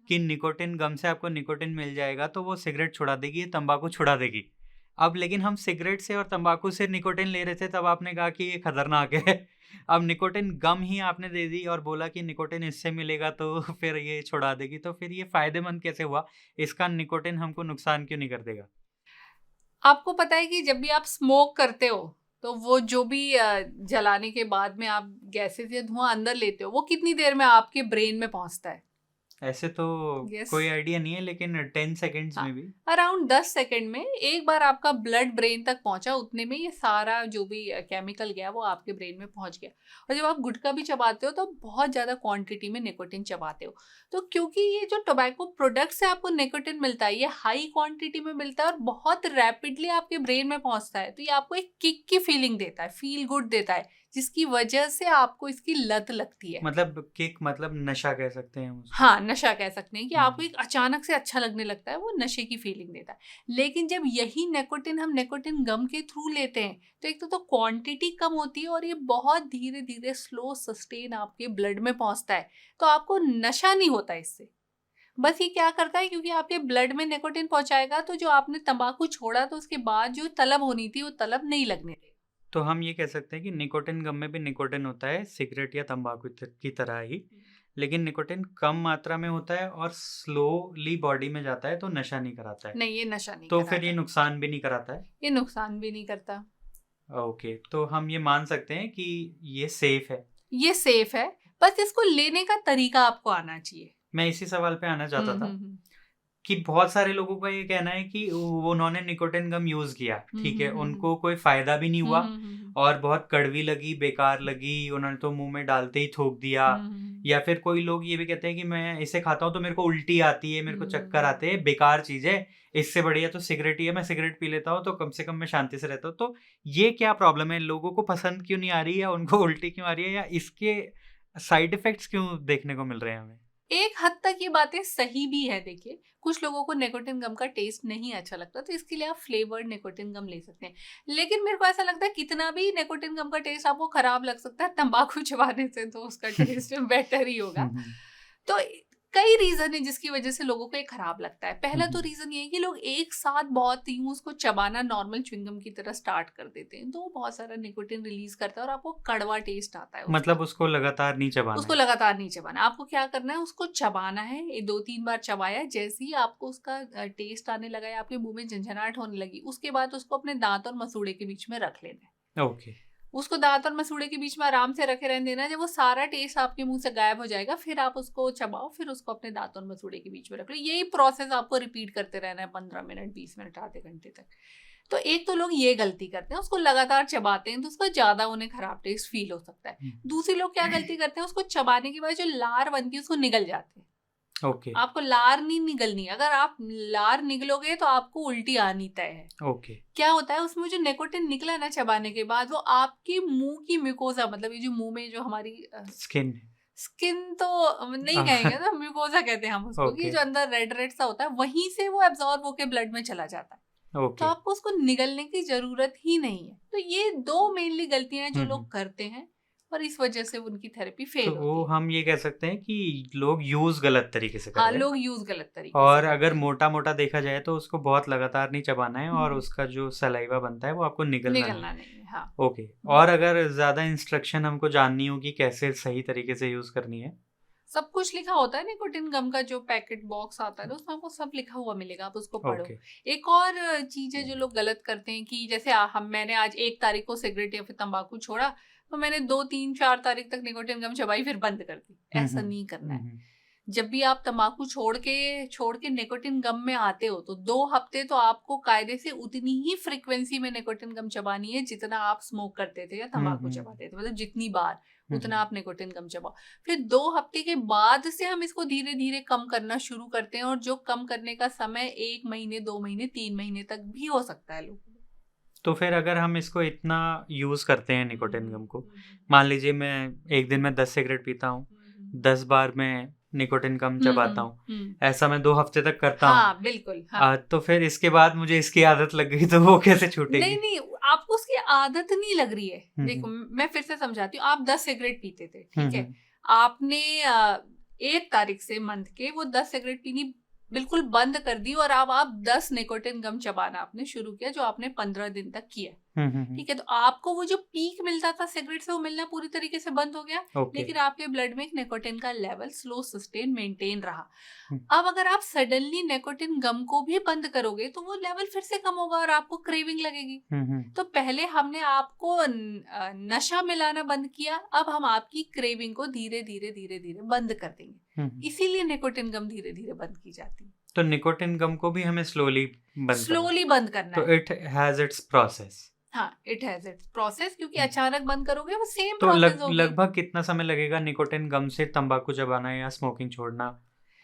कि निकोटिन गम से आपको निकोटिन मिल जाएगा तो वो सिगरेट छुड़ा देगी, तंबाकू छुड़ा देगी। अब लेकिन हम सिगरेट से और तंबाकू से निकोटिन ले रहे थे, तब आपने कहा कि ये खतरनाक है। अब निकोटिन गम ही आपने दे दी और बोला कि निकोटिन इससे मिलेगा तो फिर ये छुड़ा देगी, तो फिर ये फायदेमंद कैसे हुआ? इसका निकोटिन हमको नुकसान क्यों नहीं कर देगा? आपको पता है कि जब भी आप स्मोक करते हो तो वो जो भी जलाने के बाद में आप गैसेस या धुआं अंदर लेते हो, वो कितनी देर में आपके ब्रेन में पहुंचता है? ऐसे तो Yes. कोई आइडिया नहीं है, लेकिन 10 सेकेंड्स हाँ, में भी अराउंड 10 सेकंड में एक बार आपका ब्लड ब्रेन तक पहुंचा, उतने में ये सारा जो भी केमिकल गया वो आपके ब्रेन में पहुंच गया। और जब आप गुटखा भी चबाते हो तो बहुत ज़्यादा क्वांटिटी में निकोटिन चबाते हो। तो क्योंकि ये जो टोबैको प्रोडक्ट से आपको निकोटिन मिलता है, ये हाई क्वांटिटी में मिलता है और बहुत रैपिडली आपके ब्रेन में पहुंचता है, तो ये आपको एक किक की फीलिंग देता है, फील गुड देता है, जिसकी वजह से आपको इसकी लत लगती है। मतलब किक मतलब नशा कह सकते हैं उसको। हाँ, नशा कह सकते हैं कि आपको एक अचानक से अच्छा लगने लगता है, वो नशे की फीलिंग देता है। लेकिन जब यही निकोटिन हम निकोटिन गम के थ्रू लेते हैं तो एक तो क्वांटिटी कम होती है और ये बहुत धीरे धीरे स्लो सस्टेन आपके ब्लड में पहुंचता है, तो आपको नशा नहीं होता इससे। बस ये क्या करता है, क्योंकि आपके ब्लड में निकोटिन पहुंचाएगा तो जो आपने तंबाकू छोड़ा तो उसके बाद जो तलब होनी थी वो तलब नहीं लगने देगा। तो हम ये कह सकते हैं कि निकोटिन गम में भी निकोटिन होता है, सिगरेट या तंबाकू की तरह ही, लेकिन निकोटिन कम मात्रा में होता है और स्लोली बॉडी में जाता है, तो नशा नहीं कराता है। नहीं, ये नशा नहीं तो कराता फिर ये है। नुकसान भी नहीं कराता है। ये नुकसान भी नहीं करता। ओके, तो हम ये मान सकते हैं कि ये सेफ है। ये सेफ है, बस इसको लेने का तरीका आपको आना चाहिए। मैं इसी सवाल पे आना चाहता था हम्म। कि बहुत सारे लोगों का ये कहना है कि उन्होंने निकोटिन गम यूज किया, ठीक है, उनको कोई फायदा भी नहीं हुआ और बहुत कड़वी लगी, बेकार लगी, उन्होंने तो मुंह में डालते ही थूक दिया। या फिर कोई लोग ये भी कहते हैं कि मैं इसे खाता हूँ तो मेरे को उल्टी आती है, मेरे को चक्कर आते हैं, बेकार चीज है, इससे बढ़िया तो सिगरेट ही है, मैं सिगरेट पी लेता हूँ तो कम से कम मैं शांति से रहता हूँ। तो ये क्या प्रॉब्लम है? लोगों को पसंद क्यों नहीं आ रही है, या उनको उल्टी क्यों आ रही है, या इसके साइड इफेक्ट्स क्यों देखने को मिल रहे हैं हमें? एक हद तक ये बातें सही भी है। देखिए, कुछ लोगों को निकोटिन गम का टेस्ट नहीं अच्छा लगता, तो इसके लिए आप फ्लेवर्ड निकोटिन गम ले सकते हैं। लेकिन मेरे को ऐसा लगता है कितना भी निकोटिन गम का टेस्ट आपको खराब लग सकता है, तंबाकू चबाने से तो उसका टेस्ट बेटर ही होगा। तो कई रीजन है जिसकी वजह से लोगों को ये खराब लगता है। पहला तो रीजन ये है कि लोग एक साथ बहुत यूं उसको चबाना नॉर्मल च्युइंगम की तरह स्टार्ट कर देते हैं, तो वो बहुत सारा निकोटिन रिलीज करता है और आपको कड़वा टेस्ट आता है। मतलब उसको लगातार नहीं चबाना उसको लगातार नहीं चबाना। आपको क्या करना है, उसको चबाना है, 2-3 बार चबाया, जैसे ही आपको उसका टेस्ट आने लगा या आपके मुंह में झंझनाहट होने लगी, उसके बाद उसको अपने दांत और मसूड़े के बीच में रख लेना है। ओके। उसको दांत और मसूड़े के बीच में आराम से रखे रहने देना। जब वो सारा टेस्ट आपके मुंह से गायब हो जाएगा, फिर आप उसको चबाओ, फिर उसको अपने दांत और मसूड़े के बीच में रख लो। यही प्रोसेस आपको रिपीट करते रहना है 15 मिनट, 20 मिनट, आधे घंटे तक। तो एक तो लोग ये गलती करते हैं, उसको लगातार चबाते हैं तो उसका ज्यादा उन्हें खराब टेस्ट फील हो सकता है। दूसरे लोग क्या गलती करते हैं, उसको चबाने के बाद जो लार बनती है उसको निगल जाते हैं। ओके। आपको लार नहीं निगलनी। अगर आप लार निगलोगे तो आपको उल्टी आनी तय है। ओके। क्या होता है, उसमें जो निकोटिन निकला ना चबाने के बाद, वो आपकी मुंह की म्यूकोजा, मतलब ये जो मुंह में जो हमारी स्किन तो नहीं कहेंगे ना, म्यूकोजा कहते हैं हम उसको, कि जो अंदर रेड रेड सा होता है, वहीं से वो एब्जॉर्ब होके ब्लड में चला जाता है। तो आपको उसको निगलने की जरूरत ही नहीं है। तो ये 2 मेनली गलतियां हैं जो लोग करते हैं और इस वजह से उनकी थेरेपी फेल होती है। तो हम ये कह सकते हैं कि लोग यूज गलत तरीके से कर रहे हैं। लोग यूज गलत तरीके और से अगर मोटा मोटा देखा जाए तो उसको बहुत लगातार नहीं चबाना है और उसका जो सलाइवा बनता है वो आपको निगलना नहीं है। हाँ। ओके। और अगर ज्यादा इंस्ट्रक्शन हमको जाननी हो कि कैसे सही तरीके से यूज करनी है, सब कुछ लिखा होता है निकोटिन गम का जो पैकेट बॉक्स आता है तो उसमें आपको सब लिखा हुआ मिलेगा, आप उसको पढ़ो। एक और चीज है जो लोग गलत करते हैं कि जैसे मैंने आज 1 तारीख को सिगरेट या फिर तंबाकू छोड़ा, तो मैंने 2, 3, 4 तारीख तक निकोटिन गम चबाई फिर बंद कर दी। ऐसा नहीं करना है। जब भी आप तंबाकू छोड़ के निकोटिन गम में आते हो तो 2 हफ्ते तो आपको कायदे से उतनी ही फ्रीक्वेंसी में निकोटिन गम चबानी है जितना आप स्मोक करते थे या तंबाकू चबाते थे, मतलब जितनी बार उतना आप निकोटिन गम चबाओ। फिर 2 हफ्ते के बाद से हम इसको धीरे धीरे कम करना शुरू करते हैं, और जो कम करने का समय 1 महीने, 2 महीने, 3 महीने तक भी हो सकता है लोगों को। तो फिर अगर हम इसको इतना यूज़ करते हैं निकोटिन गम को, मान लीजिए मैं एक दिन में 10 सिगरेट पीता हूँ, 10 बार मैं निकोटिन गम चबाता हूँ, ऐसा मैं 2 हफ्ते तक करता हूँ। हाँ, बिल्कुल। हाँ। तो फिर इसके बाद मुझे इसकी आदत लग गई तो वो कैसे छूटेगी? नहीं, आपको उसकी आदत नहीं लग रही है। देखो, मैं फिर से समझाती हूँ। आप 10 सिगरेट पीते थे, ठीक है? आपने 1 तारीख से मंथ के वो 10 सिगरेट पीनी बिल्कुल बंद कर दी, और अब आप 10 निकोटिन गम चबाना आपने शुरू किया, जो आपने 15 दिन तक किया, ठीक है? तो आपको वो जो पीक मिलता था सिगरेट से, वो मिलना पूरी तरीके से बंद हो गया, लेकिन आपके ब्लड में निकोटिन का लेवल स्लो सस्टेन मेंटेन रहा। अब अगर आप सडनली निकोटिन गम को भी बंद करोगे तो वो लेवल फिर से कम होगा और आपको क्रेविंग लगेगी। तो पहले हमने आपको नशा मिलाना बंद किया, अब हम आपकी क्रेविंग को धीरे धीरे बंद कर देंगे। इसीलिए निकोटिन गम धीरे धीरे बंद की जाती है। तो निकोटिन गम को भी हमें स्लोली बंद करना है। तो इट हैज इट्स प्रोसेस। हाँ, इट हैज इट्स प्रोसेस, क्योंकि अचानक बंद करोगे वो सेम तो प्रोसेस होगी। लगभग कितना समय लगेगा निकोटिन गम से तंबाकू चबाना या स्मोकिंग छोड़ना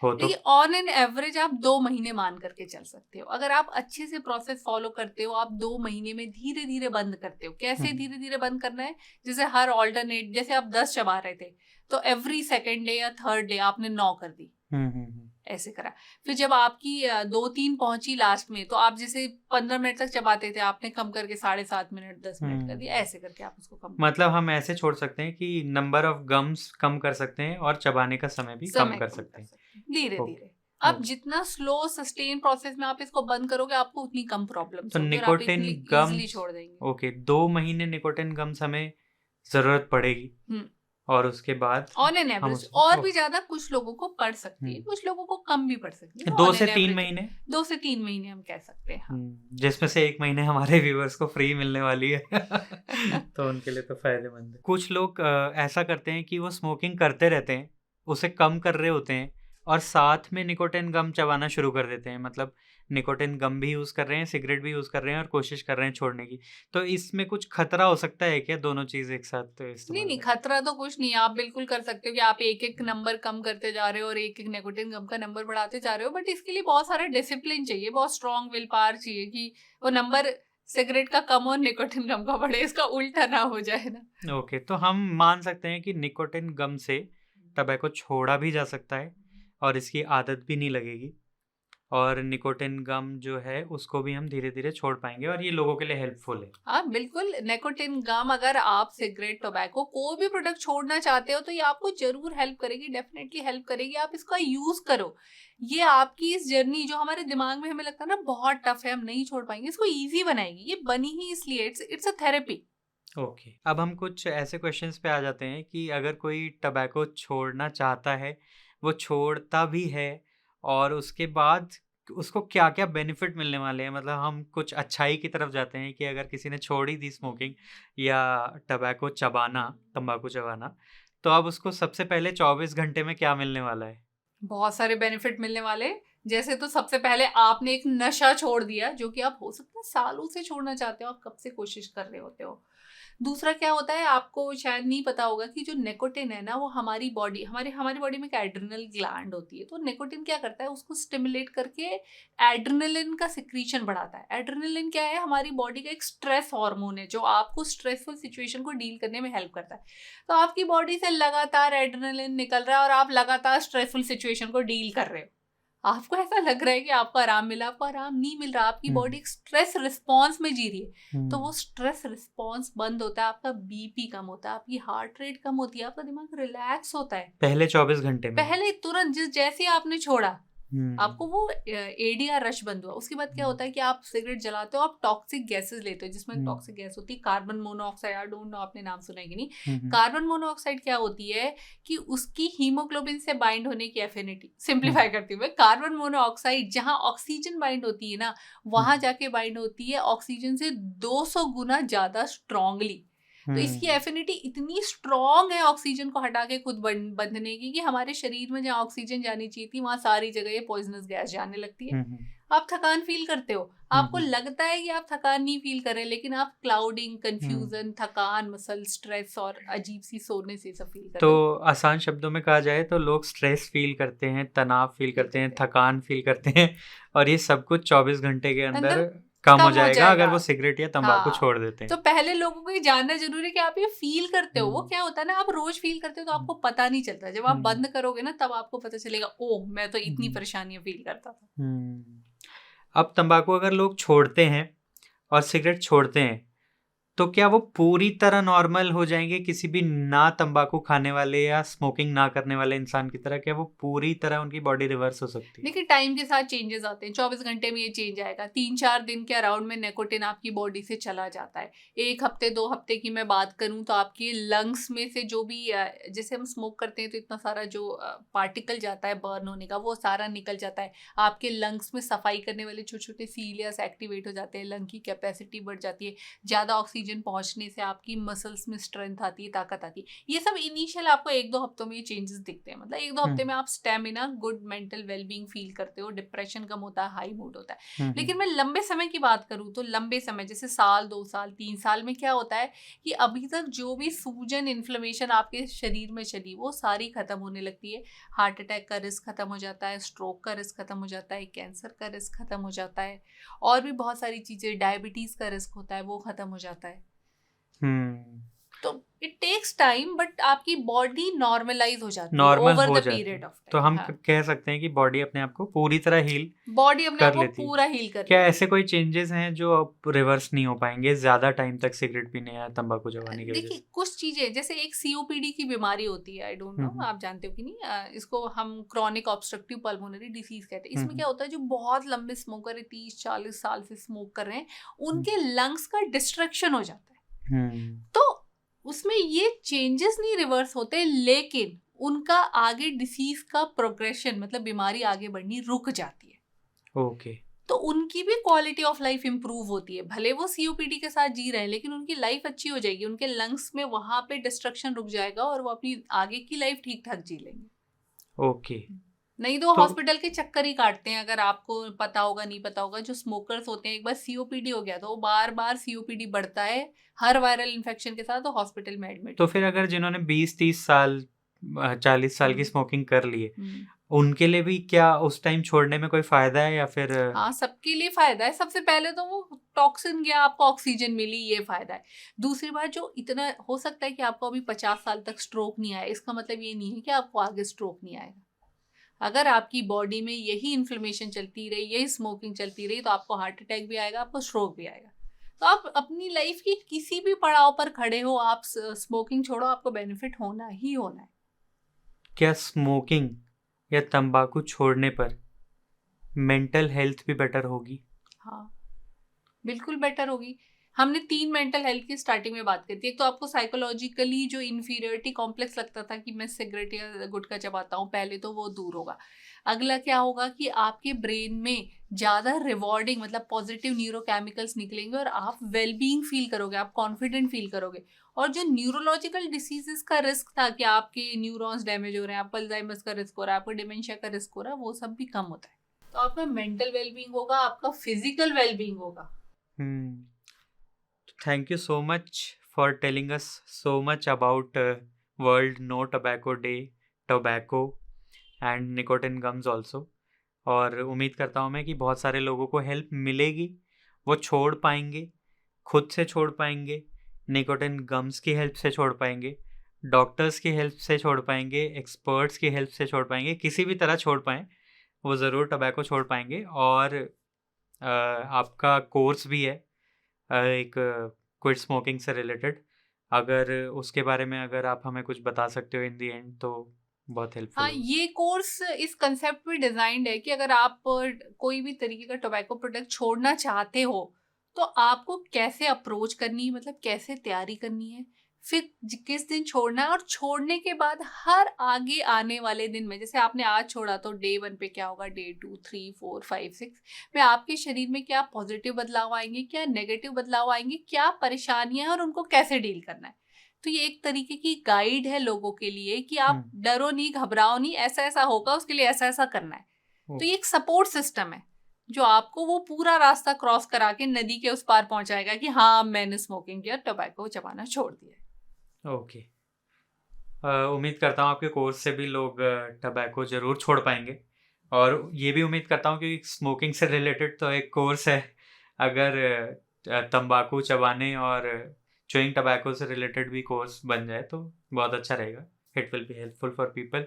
हो? तो ऑन एन एवरेज आप 2 महीने मान करके चल सकते हो। अगर आप अच्छे से प्रोसेस फॉलो करते हो, आप 2 महीने में धीरे धीरे बंद करते हो। कैसे धीरे धीरे बंद करना है? जैसे हर ऑल्टरनेट, जैसे आप 10 चबा रहे थे तो एवरी सेकेंड डे या थर्ड डे आपने 9 कर दी, ऐसे करा। फिर जब आपकी 2-3 पहुंची लास्ट में, तो आप जैसे 15 मिनट तक चबाते थे, आपने कम करके 7.5 मिनट, 10 मिनट कर दिया, ऐसे करके आप उसको कम। मतलब हम ऐसे छोड़ सकते हैं कि नंबर ऑफ गम्स कम कर सकते हैं और चबाने का समय भी कम कर सकते हैं धीरे धीरे। अब जितना स्लो सस्टेन प्रोसेस में आप इसको बंद करोगे, आपको उतनी कम प्रॉब्लम। तो निकोटिन गम छोड़ देंगे। ओके, 2 महीने निकोटिन गम्स हमें जरूरत पड़ेगी, और उसके बाद ऑन एन एवरेज और भी ज्यादा कुछ लोगों को पड़ सकती है, कुछ लोगों को कम भी पड़ सकती है। 2 से 3 महीने 2 से 3 महीने हम कह सकते हैं। हाँ। जिसमें से 1 महीने हमारे व्यूअर्स को फ्री मिलने वाली है तो उनके लिए तो फायदेमंद है। कुछ लोग ऐसा करते हैं कि वो स्मोकिंग करते रहते हैं, उसे कम कर रहे होते हैं, और साथ में निकोटिन गम चबाना शुरू कर देते हैं। मतलब निकोटिन गम भी यूज़ कर रहे हैं, सिगरेट भी यूज़ कर रहे हैं, और कोशिश कर रहे हैं छोड़ने की। तो इसमें कुछ खतरा हो सकता है क्या, दोनों चीज़ एक साथ? तो नहीं, खतरा तो कुछ नहीं है। आप बिल्कुल कर सकते हो कि आप एक नंबर कम करते जा रहे हो और एक निकोटिन गम का नंबर बढ़ाते जा रहे हो, बट इसके लिए बहुत सारा डिसिप्लिन चाहिए, बहुत स्ट्रॉन्ग विल पावर चाहिए कि वो नंबर सिगरेट का कम और निकोटिन गम का बढ़े, इसका उल्टा ना हो जाए ना। ओके, तो हम मान सकते हैं कि निकोटिन गम से टबैको छोड़ा भी जा सकता है और इसकी आदत भी नहीं लगेगी, और निकोटिन गम जो है उसको भी हम धीरे धीरे छोड़ पाएंगे, और ये लोगों के लिए हेल्पफुल है। हाँ, बिल्कुल। निकोटिन गम, अगर आप सिगरेट, टोबैको, कोई भी प्रोडक्ट छोड़ना चाहते हो तो ये आपको जरूर हेल्प करेगी, डेफिनेटली हेल्प करेगी। आप इसका यूज करो। ये आपकी इस जर्नी, जो हमारे दिमाग में हमें लगता है ना बहुत टफ है, हम नहीं छोड़ पाएंगे, इसको ईजी बनाएगी। ये बनी ही इसलिए, इट्स अ थेरेपी। ओके, अब हम कुछ ऐसे क्वेश्चंस पे आ जाते हैं कि अगर कोई टबैको छोड़ना चाहता है, वो छोड़ता भी है, और उसके बाद उसको क्या क्या बेनिफिट मिलने वाले हैं। मतलब हम कुछ अच्छाई की तरफ जाते हैं कि अगर किसी ने छोड़ ही दी स्मोकिंग या टबैको चबाना, तंबाकू चबाना, तो अब उसको सबसे पहले 24 घंटे में क्या मिलने वाला है? बहुत सारे बेनिफिट मिलने वाले। जैसे तो सबसे पहले आपने एक नशा छोड़ दिया, जो कि आप हो सकता है सालों से छोड़ना चाहते हो, आप कब से कोशिश कर रहे होते हो। दूसरा क्या होता है, आपको शायद नहीं पता होगा कि जो निकोटिन है ना, वो हमारी बॉडी में एक एड्रिनल ग्लैंड होती है। तो निकोटिन क्या करता है, उसको स्टिमुलेट करके एड्रिनलिन का सिक्रीशन बढ़ाता है। एड्रिनलिन क्या है, हमारी बॉडी का एक स्ट्रेस हार्मोन है, जो आपको स्ट्रेसफुल सिचुएशन को डील करने में हेल्प करता है। तो आपकी बॉडी से लगातार एड्रिनलिन निकल रहा है और आप लगातार स्ट्रेसफुल सिचुएशन को डील कर रहे हो। आपको ऐसा लग रहा है कि आपको आराम मिला, आपको आराम नहीं मिल रहा। आपकी बॉडी स्ट्रेस रिस्पॉन्स में जी रही है। तो वो स्ट्रेस रिस्पॉन्स बंद होता है, आपका बीपी कम होता है, आपकी हार्ट रेट कम होती है, आपका दिमाग रिलैक्स होता है पहले 24 घंटे में, पहले तुरंत जैसे आपने छोड़ा, आपको वो एडीआर रश बंद हुआ। उसके बाद क्या होता है कि आप सिगरेट जलाते हो, आप टॉक्सिक गैसेस लेते हो, जिसमें टॉक्सिक गैस होती है carbon monoxide. I don't know आपने नाम सुना है कि नहीं। कार्बन मोनोऑक्साइड क्या होती है कि उसकी हीमोग्लोबिन से बाइंड होने की एफिनिटी, सिंप्लीफाई करती हूँ मैं, कार्बन मोनोऑक्साइड जहाँ ऑक्सीजन बाइंड होती है ना, वहां जाके बाइंड होती है ऑक्सीजन से 200 गुना ज्यादा स्ट्रांगली। तो इसकी हम्म एफिनिटी इतनी स्ट्रॉन्ग है ऑक्सीजन को हटा के खुद बंधने की कि हमारे शरीर में जहाँ ऑक्सीजन जानी चाहिए थी वहां सारी जगह ये पॉइजनस गैस जाने लगती है। हम्म आप थकान फील करते हो, आपको हम्म लगता है कि आप थकान नहीं फील कर रहे, लेकिन आप क्लाउडिंग, हम्म। कंफ्यूजन, थकान, मसल स्ट्रेस और अजीब सी सोने से सब फील तो करते हो। आसान शब्दों में कहा जाए तो लोग स्ट्रेस फील करते हैं, तनाव फील फील करते हैं, करते थकान फील करते हैं, और ये सब कुछ 24 घंटे के हैं अंदर अंदर कम हो कम हो जाएगा अगर जाएगा। वो सिगरेट या तंबाकू हाँ, छोड़ देते तो हैं। पहले लोगों को ये जानना जरूरी है कि आप ये फील करते हो। वो हम्म क्या होता है ना, आप रोज फील करते हो तो हम्म आपको पता नहीं चलता, जब आप हम्म बंद करोगे ना तब आपको पता चलेगा, ओह मैं तो इतनी हम्म परेशानियां फील करता था। हम्म। अब तंबाकू अगर लोग छोड़ते हैं और सिगरेट छोड़ते हैं तो क्या वो पूरी तरह नॉर्मल हो जाएंगे किसी भी ना तंबाकू खाने वाले या स्मोकिंग ना करने वाले इंसान की तरह? क्या वो पूरी तरह उनकी बॉडी रिवर्स हो सकती है? देखिए टाइम के साथ चेंजेस आते हैं, 24 घंटे में ये चेंज आएगा, 3-4 दिन के अराउंड में निकोटिन आपकी बॉडी से चला जाता है। 1 हफ्ते 2 हफ्ते की मैं बात करूं तो आपकी लंग्स में से जो भी जैसे हम स्मोक करते हैं तो इतना सारा जो पार्टिकल जाता है बर्न होने का वो सारा निकल जाता है। आपके लंग्स में सफाई करने वाले छोटे छोटे सीलियस एक्टिवेट हो जाते हैं, लंग की कैपेसिटी बढ़ जाती है, ज़्यादा ऑक्सीजन पहुंचने से आपकी मसल्स में स्ट्रेंथ आती है, ताकत आती है। ये सब इनिशियल आपको 1-2 हफ्तों में ये चेंजेस दिखते हैं, मतलब 1-2 हफ्ते हम्म में आप stamina, good mental wellbeing feel करते हो, डिप्रेशन कम होता है, हाई मूड होता है। हम्म लेकिन मैं लंबे समय की बात करूँ तो लंबे समय जैसे साल 2 साल 3 साल में क्या होता है कि अभी तक जो भी सूजन इन्फ्लेमेशन आपके शरीर में चली वो सारी खत्म होने लगती है। हार्ट अटैक का रिस्क खत्म हो जाता है, स्ट्रोक का रिस्क खत्म हो जाता है, कैंसर का रिस्क खत्म हो जाता है, और भी बहुत सारी चीजें, डायबिटीज का रिस्क होता है वो खत्म हो जाता है। हम्म। तो इट टेक्स टाइम बट आपकी बॉडी नॉर्मलाइज हो जाती है नॉर्मल ओवर हो द जाती है पीरियड ऑफ तो टाइम। हम हाँ, कह सकते हैं कि बॉडी अपने आप को पूरी तरह हील बॉडी अपने आप कर को लेती है। पूरा हील कर क्या लेती है। ऐसे कोई चेंजेस हैं जो अब रिवर्स नहीं हो पाएंगे ज्यादा टाइम तक सिगरेट पीने या तंबाकू चबाने की वजह देखिए से? कुछ चीजें, जैसे एक सीओपीडी की बीमारी होती है, आई डोंट नो हम्म आप जानते हो कि नहीं, इसको हम क्रॉनिक ऑब्स्ट्रक्टिव पल्मोनरी डिसीज कहते हैं। इसमें हम्म क्या होता है, जो बहुत लंबे स्मोकर है, 30-40 साल से स्मोक कर रहे हैं, हम्म उनके लंग्स का डिस्ट्रक्शन हो जाता है। हम्म। तो उसमें ये चेंजेस नहीं रिवर्स होते, लेकिन उनका आगे डिसीज का प्रोग्रेशन, मतलब बीमारी आगे बढ़नी रुक जाती है। ओके। तो उनकी भी क्वालिटी ऑफ लाइफ इंप्रूव होती है, भले वो सीओपीडी के साथ जी रहे हैं लेकिन उनकी लाइफ अच्छी हो जाएगी, उनके लंग्स में वहां पे डिस्ट्रक्शन रुक जाएगा और वो अपनी आगे की लाइफ ठीक ठाक जी लेंगे। ओके। नहीं तो तो हॉस्पिटल के चक्कर ही काटते हैं। अगर आपको पता होगा, नहीं पता होगा, जो स्मोकर्स होते हैं एक बार सीओपीडी हो गया तो वो बार बार सीओपीडी बढ़ता है, हर वायरल इन्फेक्शन के साथ वो हॉस्पिटल में एडमिट तो होते फिर हैं। अगर जिन्होंने 20-30 साल 40 साल की हम्म, स्मोकिंग कर ली है हम्म। उनके लिए भी क्या उस टाइम छोड़ने में कोई फायदा है या फिर? हाँ, सबके लिए फायदा है। सबसे पहले तो वो टॉक्सिन गया, आपको ऑक्सीजन मिली, ये फायदा है। दूसरी बात, जो इतना हो सकता है कि आपको अभी 50 साल तक स्ट्रोक नहीं आया, इसका मतलब ये नहीं है कि आपको आगे स्ट्रोक नहीं आएगा। अगर आपकी बॉडी में यही इन्फ्लेमेशन चलती रही, यही स्मोकिंग चलती रही, तो आपको हार्ट अटैक भी आएगा, आपको स्ट्रोक भी आएगा। तो आप अपनी लाइफ की किसी भी पड़ाव पर खड़े हो, आप स्मोकिंग छोड़ो, आपको बेनिफिट होना ही होना है। क्या स्मोकिंग या तंबाकू छोड़ने पर मेंटल हेल्थ भी बेटर होगी? हाँ, बिल्कुल बेटर होगी। हमने 3 मेंटल हेल्थ की स्टार्टिंग में बात करी थी। एक तो आपको साइकोलॉजिकली जो इन्फीरियरिटी कॉम्प्लेक्स लगता था कि मैं सिगरेट या गुटखा चबाता हूँ, पहले तो वो दूर होगा। अगला क्या होगा कि आपके ब्रेन में ज़्यादा रिवॉर्डिंग, मतलब पॉजिटिव न्यूरोकेमिकल्स निकलेंगे और आप वेलबींग फील करोगे, आप कॉन्फिडेंट फील करोगे। और जो न्यूरोलॉजिकल डिसीजेस का रिस्क था कि आपके न्यूरॉन्स डैमेज हो रहे हैं, आपको अल्जाइमर्स का रिस्क हो रहा है, आपको डिमेंशिया का रिस्क हो रहा है, वो सब भी कम होता है। तो आपका मेंटल वेलबींग होगा, आपका फिजिकल वेलबींग होगा। हम्म। Thank you so much for telling us so much about world no tobacco day, tobacco and nicotine gums also. और उम्मीद करता हूँ मैं कि बहुत सारे लोगों को हेल्प मिलेगी, वो छोड़ पाएंगे, खुद से छोड़ पाएंगे, निकोटिन गम्स की हेल्प से छोड़ पाएंगे, डॉक्टर्स की हेल्प से छोड़ पाएंगे, एक्सपर्ट्स की हेल्प से छोड़ पाएंगे, किसी भी तरह छोड़ पाएँ वो ज़रूर टबैको छोड़ पाएंगे। और आपका कोर्स भी है एक क्विट स्मोकिंग से रिलेटेड, अगर उसके बारे में अगर आप हमें कुछ बता सकते हो इन दी एंड तो बहुत हेल्पफुल हाँ, होगा। ये कोर्स इस कंसेप्ट पे डिजाइंड है कि अगर आप कोई भी तरीके का टोबैको प्रोडक्ट छोड़ना चाहते हो तो आपको कैसे अप्रोच करनी है, मतलब कैसे तैयारी करनी है, फिर किस दिन छोड़ना है, और छोड़ने के बाद हर आगे आने वाले दिन में, जैसे आपने आज छोड़ा तो डे 1 पे क्या होगा, डे 2, 3, 4, 5, 6 में आपके शरीर में क्या पॉजिटिव बदलाव आएंगे, क्या नेगेटिव बदलाव आएंगे, क्या परेशानियां हैं और उनको कैसे डील करना है। तो ये एक तरीके की गाइड है लोगों के लिए कि आप डरो नहीं, घबराओ नहीं, ऐसा ऐसा होगा, उसके लिए ऐसा ऐसा करना है। तो ये एक सपोर्ट सिस्टम है जो आपको वो पूरा रास्ता क्रॉस करा के नदी के उस पार पहुंचाएगा कि हाँ मैंने स्मोकिंग किया, टोबैको चबाना छोड़ दिया। ओके, उम्मीद करता हूँ आपके कोर्स से भी लोग टबैको ज़रूर छोड़ पाएंगे, और ये भी उम्मीद करता हूँ कि स्मोकिंग से रिलेटेड तो एक कोर्स है, अगर तंबाकू चबाने और च्यूइंग टबैको से रिलेटेड भी कोर्स बन जाए तो बहुत अच्छा रहेगा। It will be helpful for people.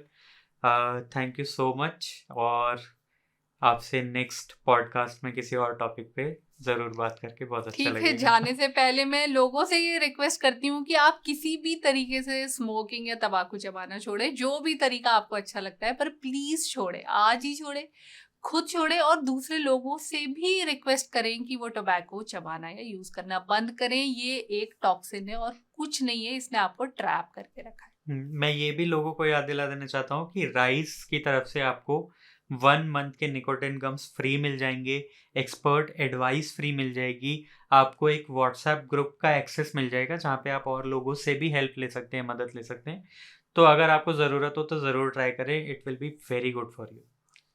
Thank you so much, और आपसे नेक्स्ट पॉडकास्ट में किसी और टॉपिक पे ज़रूर बात करके बहुत अच्छा ठीक है, लगेगा। जाने से पहले मैं लोगों से ये रिक्वेस्ट करती हूँ कि आप किसी भी तरीके से स्मोकिंग या तंबाकू चबाना छोड़े, जो भी तरीका आपको अच्छा लगता है, पर प्लीज छोड़े, आज ही छोड़े, खुद छोड़े, और दूसरे लोगों से भी रिक्वेस्ट करें कि वो टोबैको चबाना या यूज करना बंद करें। ये एक टॉक्सिन है और कुछ नहीं है, इसने आपको ट्रैप करके रखा है। मैं ये भी लोगों को याद दिला देना चाहता हूँ कि राइस की तरफ से आपको 1 मंथ के निकोटिन गम्स फ्री मिल जाएंगे, एक्सपर्ट एडवाइस फ्री मिल जाएगी, आपको एक व्हाट्सएप ग्रुप का एक्सेस मिल जाएगा जहाँ पे आप और लोगों से भी हेल्प ले सकते हैं, मदद ले सकते हैं। तो अगर आपको ज़रूरत हो तो ज़रूर ट्राई करें, it will be very good for you.